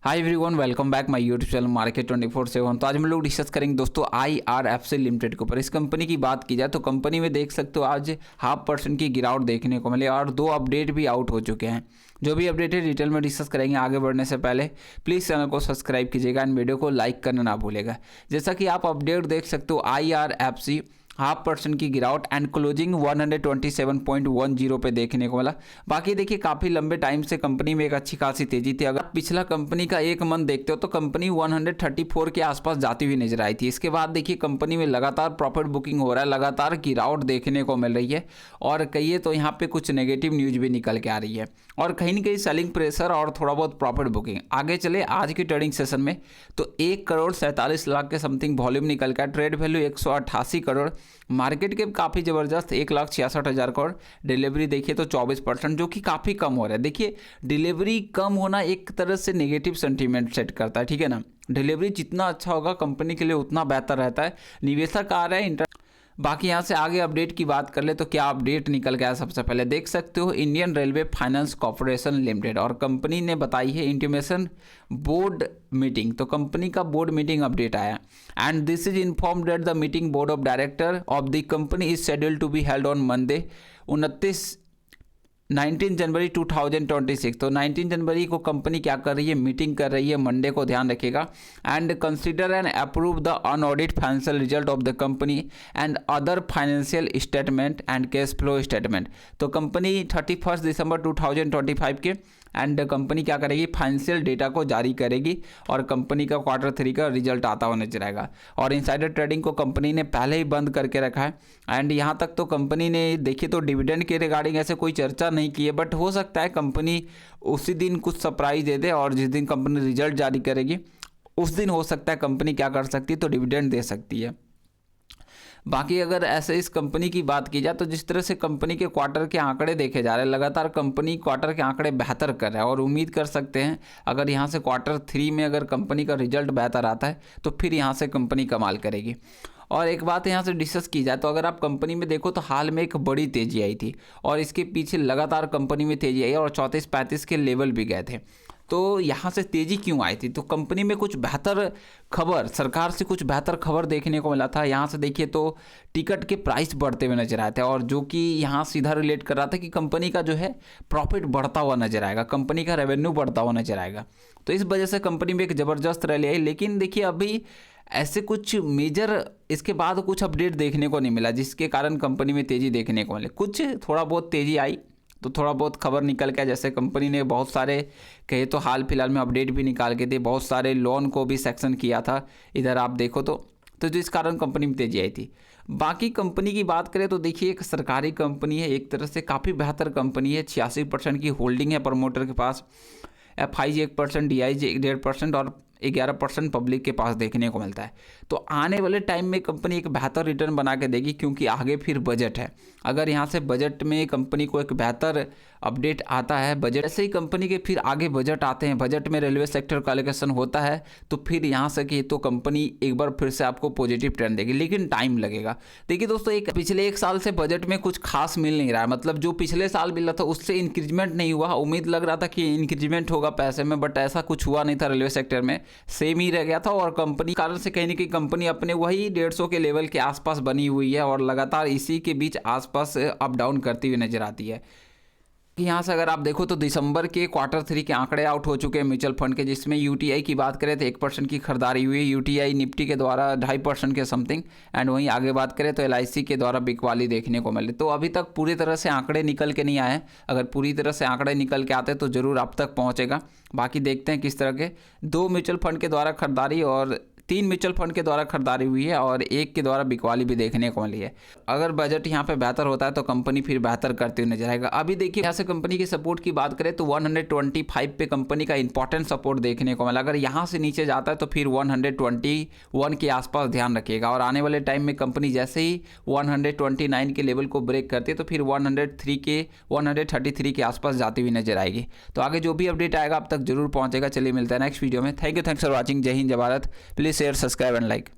Hi everyone, welcome back my YouTube channel market 24/7। तो आज हम लोग डिस्कस करेंगे दोस्तों IRFC लिमिटेड के ऊपर। इस कंपनी की बात की जाए तो कंपनी में देख सकते हो आज 0.5% की गिरावट देखने को मिली और 2 अपडेट भी आउट हो चुके हैं। जो भी अपडेट है डिटेल में डिस्कस करेंगे। आगे बढ़ने से पहले प्लीज़ चैनल को सब्सक्राइब कीजिएगा एंड वीडियो को लाइक करना ना भूलेगा। जैसा कि आप अपडेट देख सकते हो IRFC 0.5% की गिरावट एंड क्लोजिंग 127.10 पे देखने को मिला। बाकी देखिए काफ़ी लंबे टाइम से कंपनी में एक अच्छी खासी तेजी थी। अगर पिछला कंपनी का एक मंथ देखते हो तो कंपनी 134 के आसपास जाती हुई नजर आई थी। इसके बाद देखिए कंपनी में लगातार प्रॉफिट बुकिंग हो रहा है, लगातार गिरावट देखने को मिल रही है और कहिए तो यहाँ पे कुछ नेगेटिव न्यूज भी निकल के आ रही है और कहीं ना कहीं सेलिंग प्रेशर और थोड़ा बहुत प्रॉफिट बुकिंग। आगे चले आज के ट्रेडिंग सेशन में तो 1,47,00,000 के समथिंग वॉल्यूम निकल का, trade value 188 crore, market cap काफ़ी ज़बरदस्त 1,66,000 करोड़, डिलीवरी देखिए तो 24%, जो कि काफ़ी कम हो रहा है। देखिए डिलीवरी कम होना एक तरह से नेगेटिव सेंटीमेंट सेट करता है, ठीक है ना। डिलीवरी जितना अच्छा होगा कंपनी के लिए उतना बेहतर रहता है। निवेशक आ रहे हैं बाकी यहाँ से आगे अपडेट की बात कर ले तो क्या अपडेट निकल गया। सबसे पहले देख सकते हो Indian railway finance corporation limited और कंपनी ने बताई है इंटीमेशन बोर्ड मीटिंग। तो कंपनी का बोर्ड मीटिंग अपडेट आया and this is informed that the meeting board of director of the company is scheduled to be held on Monday 19 January 2026। तो 19 जनवरी को company क्या कर रही है, मीटिंग कर रही है, मंडे को ध्यान रखिएगा। And consider and approve the unaudited financial result of the company and other financial statement and cash flow statement. तो कंपनी 31 दिसंबर 2025 के एंड कंपनी क्या करेगी, फाइनेंशियल डेटा को जारी करेगी और कंपनी का Q3 का रिजल्ट आता हुआ नजर आएगा। और इनसाइडर ट्रेडिंग को कंपनी ने पहले ही बंद करके रखा है एंड यहाँ तक तो कंपनी ने देखिए तो डिविडेंड के रिगार्डिंग ऐसे कोई चर्चा नहीं की है, बट हो सकता है कंपनी उसी दिन कुछ सरप्राइज दे दे और जिस दिन कंपनी रिजल्ट जारी करेगी उस दिन हो सकता है कंपनी क्या कर सकती है, तो डिविडेंड दे सकती है। बाकी अगर ऐसे इस कंपनी की बात की जाए तो जिस तरह से कंपनी के क्वार्टर के आंकड़े देखे जा रहे हैं, लगातार कंपनी क्वार्टर के आंकड़े बेहतर कर रहा है और उम्मीद कर सकते हैं अगर यहाँ से Q3 में अगर कंपनी का रिजल्ट बेहतर आता है तो फिर यहाँ से कंपनी कमाल करेगी। और एक बात यहाँ से डिस्कस की जाए तो अगर आप कंपनी में देखो तो हाल में एक बड़ी तेजी आई थी और इसके पीछे लगातार कंपनी में तेजी आई और 34-35 के लेवल भी गए थे। तो यहाँ से तेज़ी क्यों आई थी, तो कंपनी में कुछ बेहतर खबर, सरकार से कुछ बेहतर खबर देखने को मिला था। यहाँ से देखिए तो टिकट के प्राइस बढ़ते हुए नजर आए थे और जो कि यहाँ सीधा रिलेट कर रहा था कि कंपनी का जो है प्रॉफिट बढ़ता हुआ नजर आएगा, कंपनी का रेवेन्यू बढ़ता हुआ नजर आएगा। तो इस वजह से कंपनी में एक ज़बरदस्त रैली आई। लेकिन देखिए अभी ऐसे कुछ मेजर इसके बाद कुछ अपडेट देखने को नहीं मिला जिसके कारण कंपनी में तेज़ी देखने को मिले। कुछ थोड़ा बहुत तेज़ी आई तो थोड़ा बहुत खबर निकल के, जैसे कंपनी ने बहुत सारे कहे तो हाल फिलहाल में अपडेट भी निकाल के दे, बहुत सारे लोन को भी सेक्शन किया था इधर आप देखो तो जिस कारण कंपनी में तेजी आई थी। बाकी कंपनी की बात करें तो देखिए एक सरकारी कंपनी है, एक तरह से काफ़ी बेहतर कंपनी है। 86% की होल्डिंग है प्रमोटर के पास, FIG 1%, DIG 1.5% और 11% पब्लिक के पास देखने को मिलता है। तो आने वाले टाइम में कंपनी एक बेहतर रिटर्न बना के देगी क्योंकि आगे फिर बजट है। अगर यहाँ से बजट में कंपनी को एक बेहतर अपडेट आता है, बजट ऐसे ही कंपनी के फिर आगे बजट आते हैं, बजट में रेलवे सेक्टर का एलोकेशन होता है तो फिर यहाँ से कि तो कंपनी एक बार फिर से आपको पॉजिटिव ट्रेंड देगी, लेकिन टाइम लगेगा। देखिए दोस्तों पिछले एक साल से बजट में कुछ खास मिल नहीं रहा है, मतलब जो पिछले साल मिला था उससे इंक्रीजमेंट नहीं हुआ। उम्मीद लग रहा था कि इंक्रीजमेंट होगा पैसे में, बट ऐसा कुछ हुआ नहीं था। रेलवे सेक्टर में सेम ही रह गया था और कंपनी कारण से कहीं ना कहीं कंपनी अपने वही 150 के लेवल के आसपास बनी हुई है और लगातार इसी के बीच आसपास अप डाउन करती हुई नजर आती है। यहाँ से अगर आप देखो तो दिसंबर के Q3 के आंकड़े आउट हो चुके हैं म्यूचुअल फंड के, जिसमें UTI की बात करें तो 1% की खरीदारी हुई, UTI निफ्टी के द्वारा 2.5% के समथिंग एंड वहीं आगे बात करें तो LIC के द्वारा बिकवाली देखने को मिले। तो अभी तक पूरी तरह से आंकड़े निकल के नहीं आए, अगर पूरी तरह से आंकड़े निकल के आते तो ज़रूर आप तक पहुँचेगा। बाकी देखते हैं किस तरह के 2 म्यूचुअल फंड के द्वारा खरीदारी और 3 म्यूचुअल फंड के द्वारा खरीदारी हुई है और 1 के द्वारा बिकवाली भी देखने को मिली है। अगर बजट यहाँ पे बेहतर होता है तो कंपनी फिर बेहतर करती हुई नजर आएगा। अभी देखिए यहाँ से कंपनी के सपोर्ट की बात करें तो 125 पे कंपनी का इंपॉर्टेंट सपोर्ट देखने को मिला। अगर यहाँ से नीचे जाता है तो फिर 121 के आसपास ध्यान रखिएगा और आने वाले टाइम में कंपनी जैसे ही 129 के लेवल को ब्रेक करती है तो फिर 133 के आसपास जाती हुई नजर आएगी। तो आगे जो भी अपडेट आएगा आप तक जरूर पहुंचेगा। चलिए मिलता है नेक्स्ट वीडियो में। Thanks for watching. जय हिंद, जय Bharat. Please share, subscribe and like.